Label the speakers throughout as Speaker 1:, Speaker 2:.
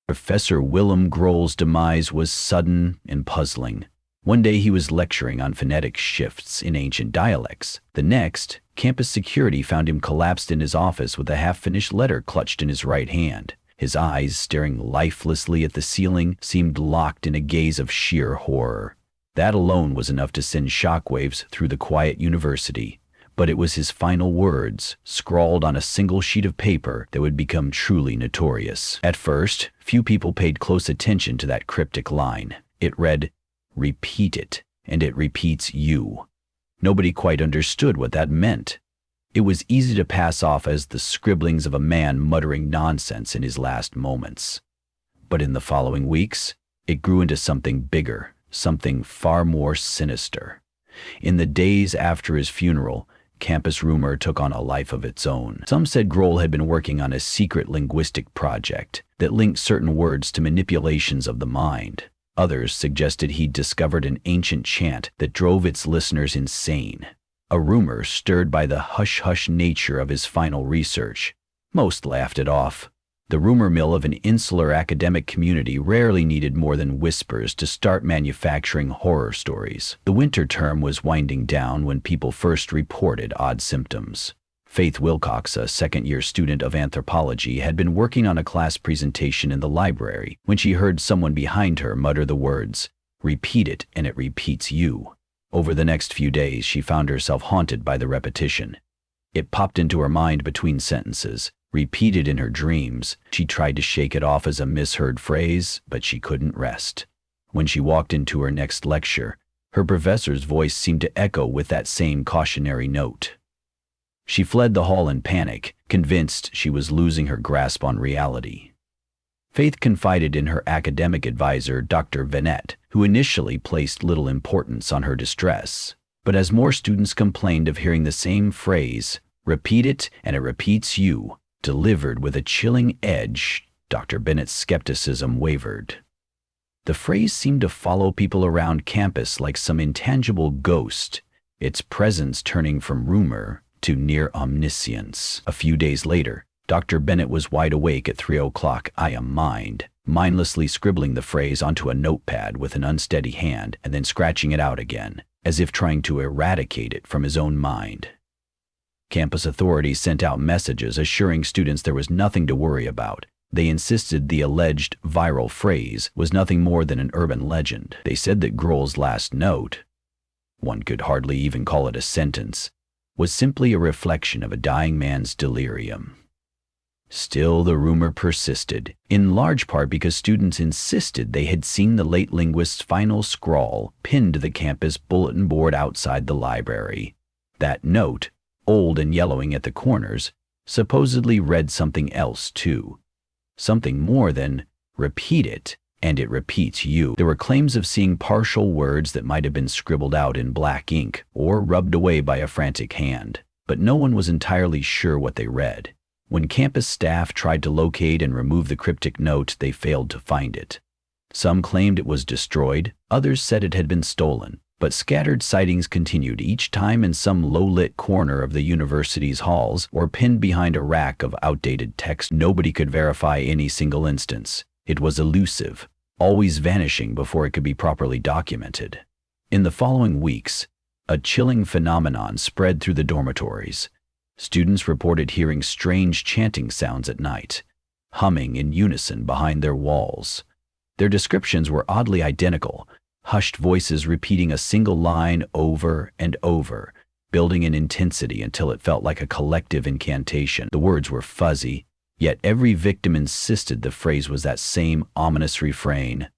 Speaker 1: Professor Willem Grohl's demise was sudden and puzzling. One day he was lecturing on phonetic shifts in ancient dialects. The next, campus security found him collapsed in his office with a half-finished letter clutched in his right hand. His eyes, staring lifelessly at the ceiling, seemed locked in a gaze of sheer horror. That alone was enough to send shockwaves through the quiet university. But it was his final words, scrawled on a single sheet of paper, that would become truly notorious. At first, few people paid close attention to that cryptic line. It read, "Repeat it, and it repeats you." Nobody quite understood what that meant. It was easy to pass off as the scribblings of a man muttering nonsense in his last moments. But in the following weeks, it grew into something bigger, something far more sinister. In the days after his funeral, campus rumor took on a life of its own. Some said Grohl had been working on a secret linguistic project that linked certain words to manipulations of the mind. Others suggested he'd discovered an ancient chant that drove its listeners insane. A rumor stirred by the hush-hush nature of his final research. Most laughed it off. The rumor mill of an insular academic community rarely needed more than whispers to start manufacturing horror stories. The winter term was winding down when people first reported odd symptoms. Faith Wilcox, a second-year student of anthropology, had been working on a class presentation in the library when she heard someone behind her mutter the words, "Repeat it and it repeats you." Over the next few days, she found herself haunted by the repetition. It popped into her mind between sentences, repeated in her dreams. She tried to shake it off as a misheard phrase, but she couldn't rest. When she walked into her next lecture, her professor's voice seemed to echo with that same cautionary note. She fled the hall in panic, convinced she was losing her grasp on reality. Faith confided in her academic advisor, Dr. Vanette, who initially placed little importance on her distress. But as more students complained of hearing the same phrase, "Repeat it and it repeats you," delivered with a chilling edge, Dr. Bennett's skepticism wavered. The phrase seemed to follow people around campus like some intangible ghost, its presence turning from rumor to near omniscience. A few days later, Dr. Bennett was wide awake at 3 o'clock a.m., mindlessly scribbling the phrase onto a notepad with an unsteady hand and then scratching it out again, as if trying to eradicate it from his own mind. Campus authorities sent out messages assuring students there was nothing to worry about. They insisted the alleged viral phrase was nothing more than an urban legend. They said that Grohl's last note, one could hardly even call it a sentence, was simply a reflection of a dying man's delirium. Still, the rumor persisted, in large part because students insisted they had seen the late linguist's final scrawl pinned to the campus bulletin board outside the library. That note, old and yellowing at the corners, supposedly read something else too. Something more than, "Repeat it, and it repeats you." There were claims of seeing partial words that might have been scribbled out in black ink or rubbed away by a frantic hand, but no one was entirely sure what they read. When campus staff tried to locate and remove the cryptic note, they failed to find it. Some claimed it was destroyed, others said it had been stolen. But scattered sightings continued, each time in some low-lit corner of the university's halls or pinned behind a rack of outdated text. Nobody could verify any single instance. It was elusive, always vanishing before it could be properly documented. In the following weeks, a chilling phenomenon spread through the dormitories. Students reported hearing strange chanting sounds at night, humming in unison behind their walls. Their descriptions were oddly identical, hushed voices repeating a single line over and over, building in intensity until it felt like a collective incantation. The words were fuzzy, yet every victim insisted the phrase was that same ominous refrain.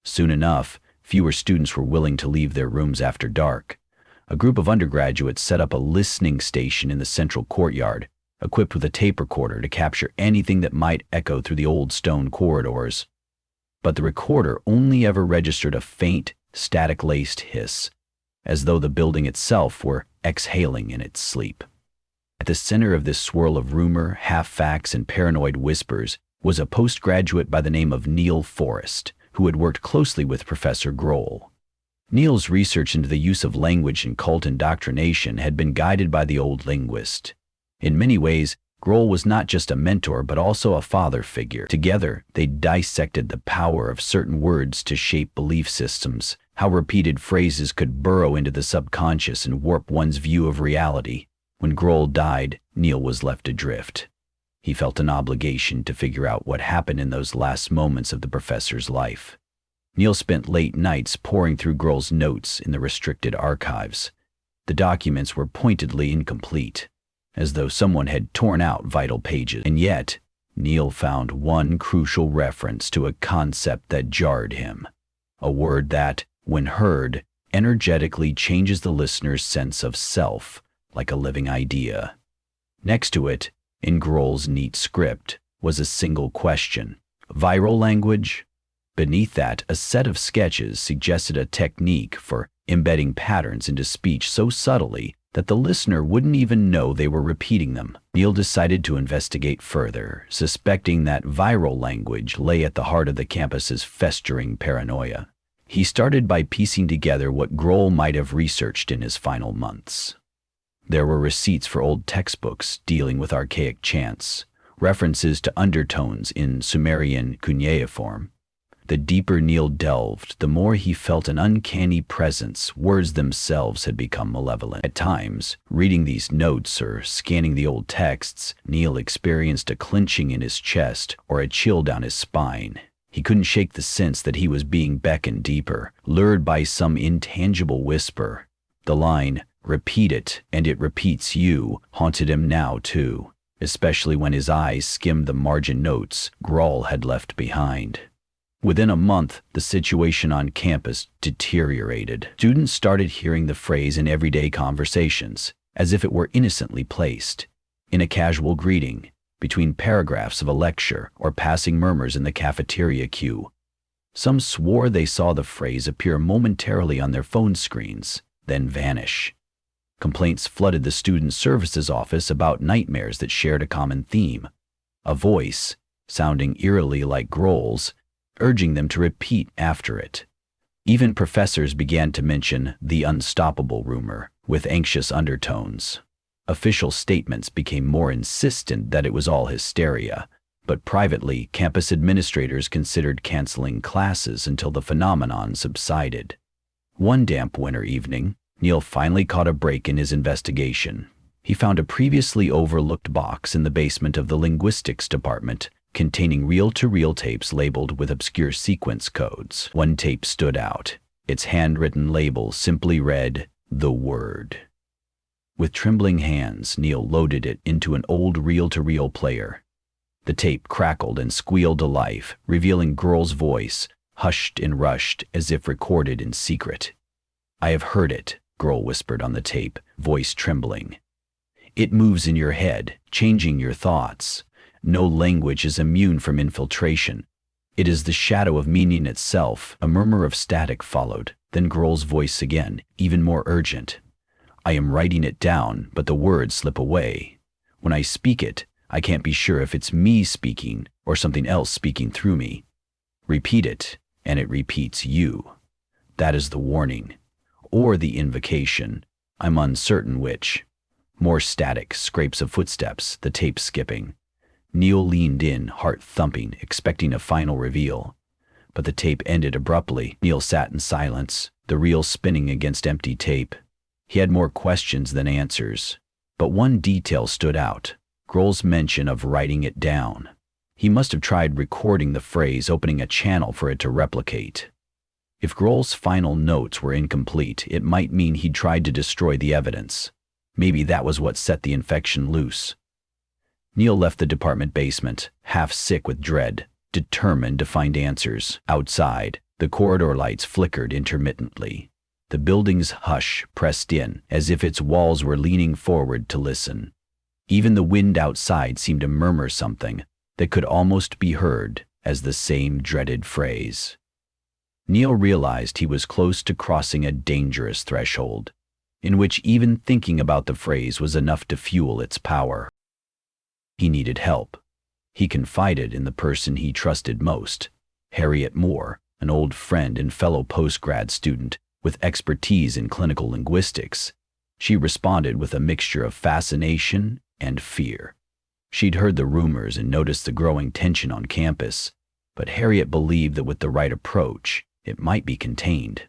Speaker 1: Soon enough, fewer students were willing to leave their rooms after dark. A group of undergraduates set up a listening station in the central courtyard, equipped with a tape recorder to capture anything that might echo through the old stone corridors. But the recorder only ever registered a faint, static-laced hiss, as though the building itself were exhaling in its sleep. At the center of this swirl of rumor, half-facts, and paranoid whispers was a postgraduate by the name of Neil Forrest, who had worked closely with Professor Grohl. Neil's research into the use of language in cult indoctrination had been guided by the old linguist. In many ways, Grohl was not just a mentor but also a father figure. Together, they dissected the power of certain words to shape belief systems, how repeated phrases could burrow into the subconscious and warp one's view of reality. When Grohl died, Neil was left adrift. He felt an obligation to figure out what happened in those last moments of the professor's life. Neil spent late nights poring through Grohl's notes in the restricted archives. The documents were pointedly incomplete, as though someone had torn out vital pages. And yet, Neil found one crucial reference to a concept that jarred him, a word that, when heard, energetically changes the listener's sense of self, like a living idea. Next to it, in Grohl's neat script, was a single question: viral language? Beneath that, a set of sketches suggested a technique for embedding patterns into speech so subtly that the listener wouldn't even know they were repeating them. Neil decided to investigate further, suspecting that viral language lay at the heart of the campus's festering paranoia. He started by piecing together what Grohl might have researched in his final months. There were receipts for old textbooks dealing with archaic chants, references to undertones in Sumerian cuneiform. The deeper Neil delved, the more he felt an uncanny presence. Words themselves had become malevolent. At times, reading these notes or scanning the old texts, Neil experienced a clenching in his chest or a chill down his spine. He couldn't shake the sense that he was being beckoned deeper, lured by some intangible whisper. The line, "Repeat it, and it repeats you," haunted him now too, especially when his eyes skimmed the margin notes Grohl had left behind. Within a month, the situation on campus deteriorated. Students started hearing the phrase in everyday conversations, as if it were innocently placed, in a casual greeting, between paragraphs of a lecture or passing murmurs in the cafeteria queue. Some swore they saw the phrase appear momentarily on their phone screens, then vanish. Complaints flooded the student services office about nightmares that shared a common theme: a voice, sounding eerily like Grohl's, urging them to repeat after it. Even professors began to mention the unstoppable rumor, with anxious undertones. Official statements became more insistent that it was all hysteria, but privately, campus administrators considered canceling classes until the phenomenon subsided. One damp winter evening, Neil finally caught a break in his investigation. He found a previously overlooked box in the basement of the linguistics department, containing reel-to-reel tapes labeled with obscure sequence codes. One tape stood out. Its handwritten label simply read, "The Word." With trembling hands, Neil loaded it into an old reel-to-reel player. The tape crackled and squealed to life, revealing Grohl's voice, hushed and rushed as if recorded in secret. "I have heard it," Grohl whispered on the tape, voice trembling. "It moves in your head, changing your thoughts. No language is immune from infiltration. It is the shadow of meaning itself." A murmur of static followed, then Grohl's voice again, even more urgent. "I am writing it down, but the words slip away. When I speak it, I can't be sure if it's me speaking or something else speaking through me. Repeat it, and it repeats you. That is the warning. Or the invocation. I'm uncertain which." More static, scrapes of footsteps, the tape skipping. Neil leaned in, heart thumping, expecting a final reveal. But the tape ended abruptly. Neil sat in silence, the reel spinning against empty tape. He had more questions than answers. But one detail stood out: Grohl's mention of writing it down. He must have tried recording the phrase, opening a channel for it to replicate. If Grohl's final notes were incomplete, it might mean he'd tried to destroy the evidence. Maybe that was what set the infection loose. Neil left the department basement, half sick with dread, determined to find answers. Outside, the corridor lights flickered intermittently. The building's hush pressed in, as if its walls were leaning forward to listen. Even the wind outside seemed to murmur something that could almost be heard as the same dreaded phrase. Neil realized he was close to crossing a dangerous threshold, in which even thinking about the phrase was enough to fuel its power. He needed help. He confided in the person he trusted most, Harriet Moore, an old friend and fellow postgrad student with expertise in clinical linguistics. She responded with a mixture of fascination and fear. She'd heard the rumors and noticed the growing tension on campus, but Harriet believed that with the right approach, it might be contained.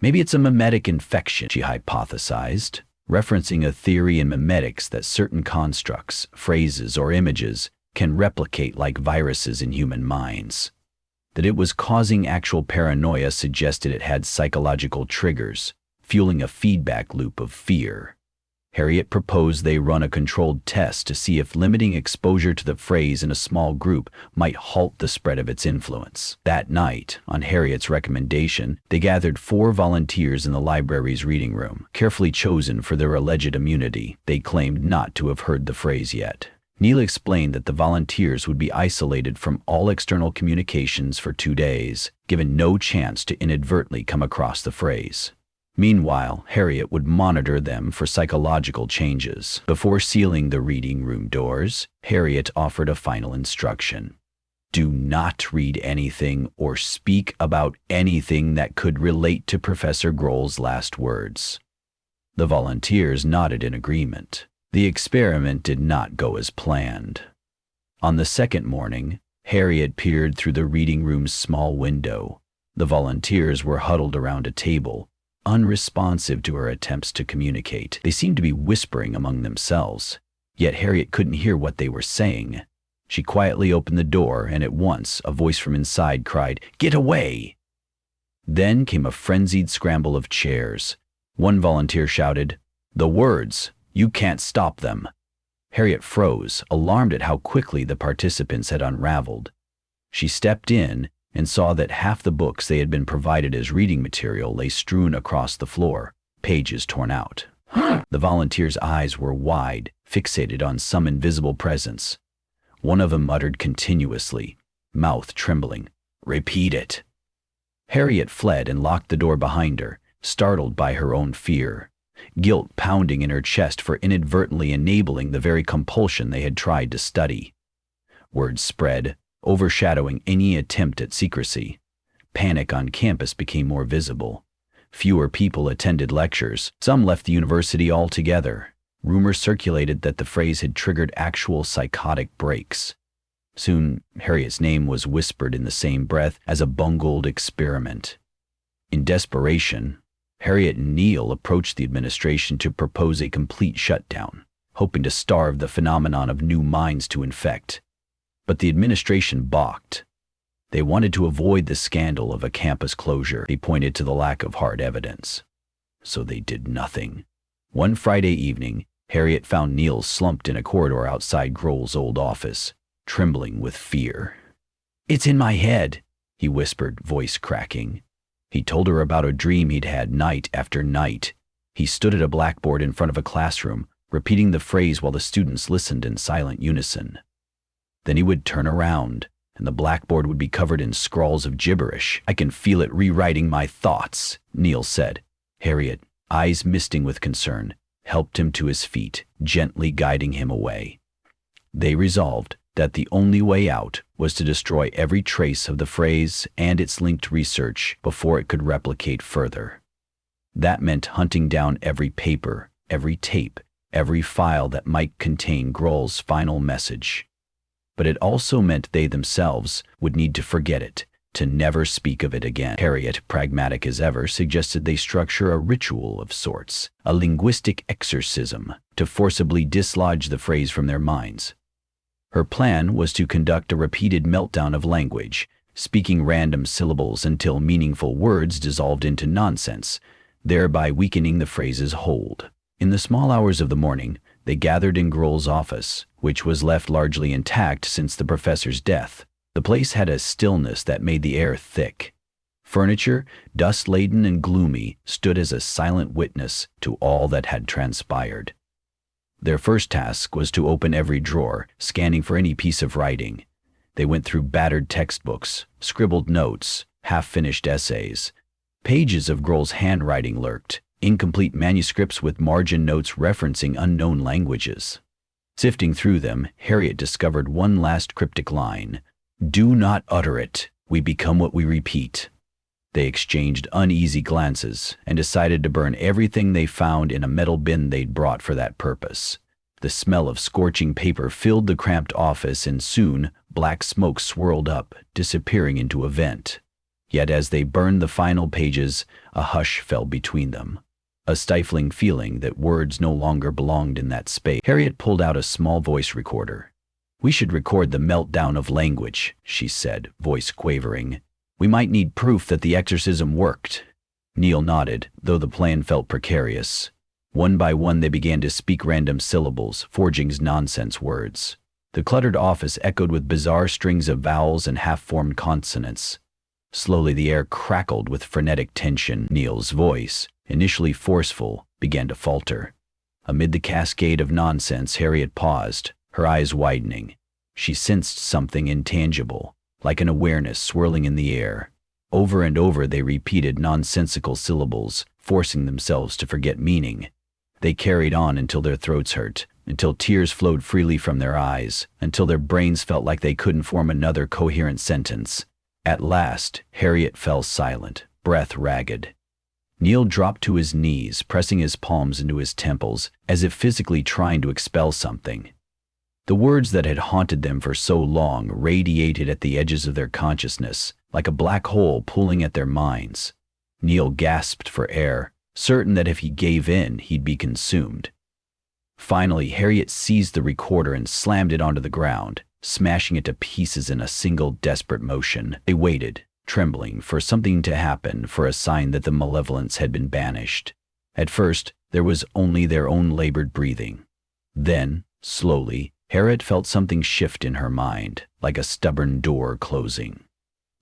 Speaker 1: Maybe it's a mimetic infection, she hypothesized, referencing a theory in mimetics that certain constructs, phrases, or images can replicate like viruses in human minds. That it was causing actual paranoia suggested it had psychological triggers, fueling a feedback loop of fear. Harriet proposed they run a controlled test to see if limiting exposure to the phrase in a small group might halt the spread of its influence. That night, on Harriet's recommendation, they gathered 4 volunteers in the library's reading room, carefully chosen for their alleged immunity. They claimed not to have heard the phrase yet. Neil explained that the volunteers would be isolated from all external communications for 2 days, given no chance to inadvertently come across the phrase. Meanwhile, Harriet would monitor them for psychological changes. Before sealing the reading room doors, Harriet offered a final instruction. Do not read anything or speak about anything that could relate to Professor Grohl's last words. The volunteers nodded in agreement. The experiment did not go as planned. On the second morning, Harriet peered through the reading room's small window. The volunteers were huddled around a table, unresponsive to her attempts to communicate. They seemed to be whispering among themselves, yet Harriet couldn't hear what they were saying. She quietly opened the door, and at once a voice from inside cried, "Get away!" Then came a frenzied scramble of chairs. One volunteer shouted, "The words! You can't stop them!" Harriet froze, alarmed at how quickly the participants had unraveled. She stepped in and saw that half the books they had been provided as reading material lay strewn across the floor, pages torn out. The volunteers' eyes were wide, fixated on some invisible presence. One of them muttered continuously, mouth trembling, "Repeat it." Harriet fled and locked the door behind her, startled by her own fear, guilt pounding in her chest for inadvertently enabling the very compulsion they had tried to study. Word spread, overshadowing any attempt at secrecy. Panic on campus became more visible. Fewer people attended lectures. Some left the university altogether. Rumors circulated that the phrase had triggered actual psychotic breaks. Soon, Harriet's name was whispered in the same breath as a bungled experiment. In desperation, Harriet and Neil approached the administration to propose a complete shutdown, hoping to starve the phenomenon of new minds to infect. But the administration balked. They wanted to avoid the scandal of a campus closure. They pointed to the lack of hard evidence. So they did nothing. One Friday evening, Harriet found Neil slumped in a corridor outside Grohl's old office, trembling with fear. "It's in my head," he whispered, voice cracking. He told her about a dream he'd had night after night. He stood at a blackboard in front of a classroom, repeating the phrase while the students listened in silent unison. Then he would turn around, and the blackboard would be covered in scrawls of gibberish. "I can feel it rewriting my thoughts," Neil said. Harriet, eyes misting with concern, helped him to his feet, gently guiding him away. They resolved that the only way out was to destroy every trace of the phrase and its linked research before it could replicate further. That meant hunting down every paper, every tape, every file that might contain Grohl's final message. But it also meant they themselves would need to forget it, to never speak of it again. Harriet, pragmatic as ever, suggested they structure a ritual of sorts, a linguistic exorcism, to forcibly dislodge the phrase from their minds. Her plan was to conduct a repeated meltdown of language, speaking random syllables until meaningful words dissolved into nonsense, thereby weakening the phrase's hold. In the small hours of the morning, they gathered in Grohl's office, which was left largely intact since the professor's death. The place had a stillness that made the air thick. Furniture, dust-laden and gloomy, stood as a silent witness to all that had transpired. Their first task was to open every drawer, scanning for any piece of writing. They went through battered textbooks, scribbled notes, half-finished essays. Pages of Grohl's handwriting lurked, incomplete manuscripts with margin notes referencing unknown languages. Sifting through them, Harriet discovered one last cryptic line. "Do not utter it. We become what we repeat." They exchanged uneasy glances and decided to burn everything they found in a metal bin they'd brought for that purpose. The smell of scorching paper filled the cramped office, and soon black smoke swirled up, disappearing into a vent. Yet as they burned the final pages, a hush fell between them. A stifling feeling that words no longer belonged in that space. Harriet pulled out a small voice recorder. "We should record the meltdown of language," she said, voice quavering. "We might need proof that the exorcism worked." Neil nodded, though the plan felt precarious. One by one they began to speak random syllables, forging nonsense words. The cluttered office echoed with bizarre strings of vowels and half-formed consonants. Slowly the air crackled with frenetic tension. Neil's voice, initially forceful, began to falter. Amid the cascade of nonsense, Harriet paused, her eyes widening. She sensed something intangible, like an awareness swirling in the air. Over and over they repeated nonsensical syllables, forcing themselves to forget meaning. They carried on until their throats hurt, until tears flowed freely from their eyes, until their brains felt like they couldn't form another coherent sentence. At last, Harriet fell silent, breath ragged. Neil dropped to his knees, pressing his palms into his temples, as if physically trying to expel something. The words that had haunted them for so long radiated at the edges of their consciousness, like a black hole pulling at their minds. Neil gasped for air, certain that if he gave in, he'd be consumed. Finally, Harriet seized the recorder and slammed it onto the ground, smashing it to pieces in a single desperate motion. They waited, trembling, for something to happen, for a sign that the malevolence had been banished. At first, there was only their own labored breathing. Then, slowly, Harriet felt something shift in her mind, like a stubborn door closing.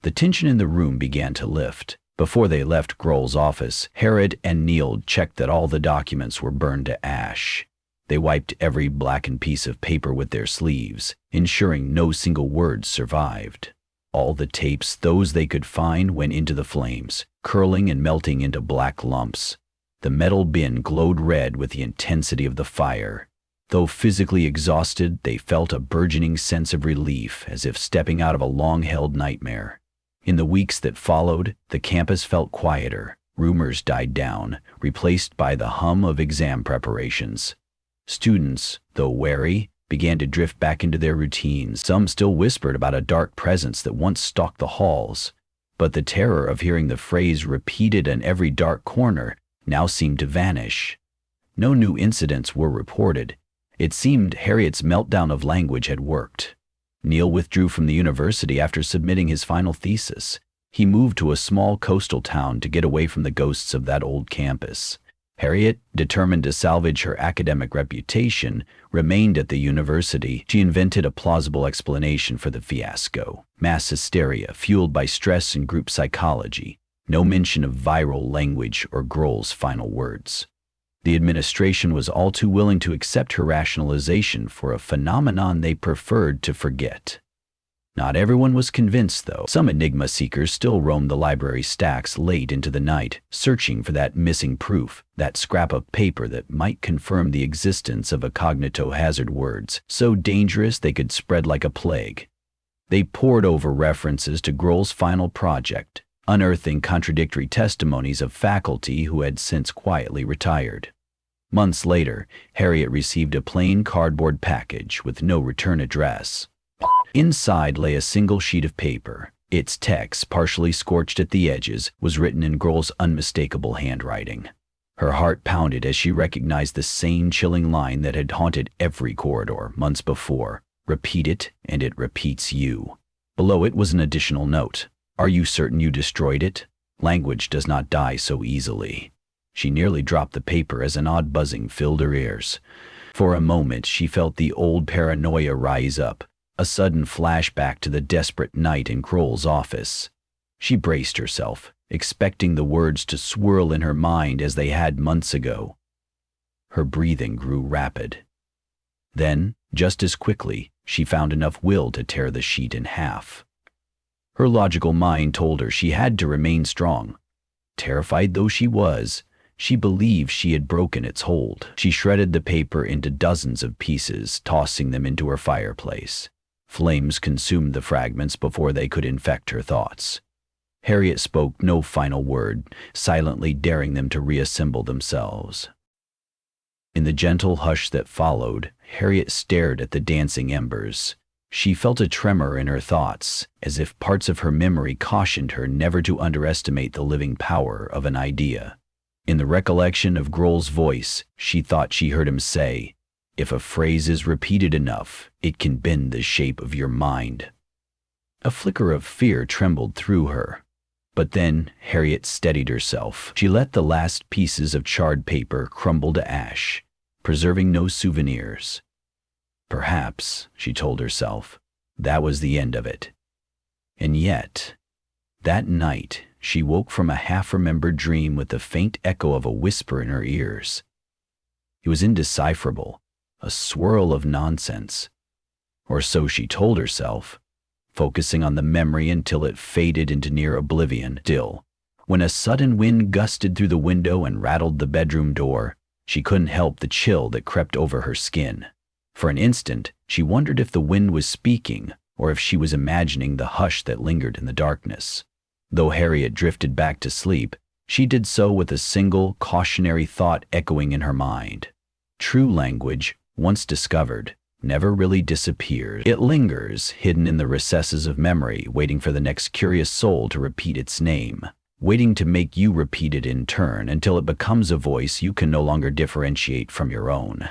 Speaker 1: The tension in the room began to lift. Before they left Grohl's office, Harriet and Neil checked that all the documents were burned to ash. They wiped every blackened piece of paper with their sleeves, ensuring no single word survived. All the tapes, those they could find, went into the flames, curling and melting into black lumps. The metal bin glowed red with the intensity of the fire. Though physically exhausted, they felt a burgeoning sense of relief, as if stepping out of a long-held nightmare. In the weeks that followed, the campus felt quieter. Rumors died down, replaced by the hum of exam preparations. Students, though wary, began to drift back into their routines. Some still whispered about a dark presence that once stalked the halls, but the terror of hearing the phrase repeated in every dark corner now seemed to vanish. No new incidents were reported. It seemed Harriet's meltdown of language had worked. Neil withdrew from the university after submitting his final thesis. He moved to a small coastal town to get away from the ghosts of that old campus. Harriet, determined to salvage her academic reputation, remained at the university. She invented a plausible explanation for the fiasco: mass hysteria fueled by stress and group psychology. No mention of viral language or Grohl's final words. The administration was all too willing to accept her rationalization for a phenomenon they preferred to forget. Not everyone was convinced, though. Some enigma seekers still roamed the library stacks late into the night, searching for that missing proof, that scrap of paper that might confirm the existence of a cognito-hazard words, so dangerous they could spread like a plague. They pored over references to Grohl's final project, unearthing contradictory testimonies of faculty who had since quietly retired. Months later, Harriet received a plain cardboard package with no return address. Inside lay a single sheet of paper. Its text, partially scorched at the edges, was written in Grohl's unmistakable handwriting. Her heart pounded as she recognized the same chilling line that had haunted every corridor months before. "Repeat it, and it repeats you." Below it was an additional note. "Are you certain you destroyed it? Language does not die so easily." She nearly dropped the paper as an odd buzzing filled her ears. For a moment she felt the old paranoia rise up, a sudden flashback to the desperate night in Grohl's office. She braced herself, expecting the words to swirl in her mind as they had months ago. Her breathing grew rapid. Then, just as quickly, she found enough will to tear the sheet in half. Her logical mind told her she had to remain strong. Terrified though she was, she believed she had broken its hold. She shredded the paper into dozens of pieces, tossing them into her fireplace. Flames consumed the fragments before they could infect her thoughts. Harriet spoke no final word, silently daring them to reassemble themselves. In the gentle hush that followed, Harriet stared at the dancing embers. She felt a tremor in her thoughts, as if parts of her memory cautioned her never to underestimate the living power of an idea. In the recollection of Grohl's voice, she thought she heard him say, "If a phrase is repeated enough, it can bend the shape of your mind." A flicker of fear trembled through her. But then Harriet steadied herself. She let the last pieces of charred paper crumble to ash, preserving no souvenirs. Perhaps, she told herself, that was the end of it. And yet, that night, she woke from a half-remembered dream with the faint echo of a whisper in her ears. It was indecipherable, a swirl of nonsense. Or so she told herself, focusing on the memory until it faded into near oblivion. Still, when a sudden wind gusted through the window and rattled the bedroom door, she couldn't help the chill that crept over her skin. For an instant, she wondered if the wind was speaking or if she was imagining the hush that lingered in the darkness. Though Harriet drifted back to sleep, she did so with a single cautionary thought echoing in her mind. True language, once discovered, never really disappears. It lingers, hidden in the recesses of memory, waiting for the next curious soul to repeat its name, waiting to make you repeat it in turn until it becomes a voice you can no longer differentiate from your own.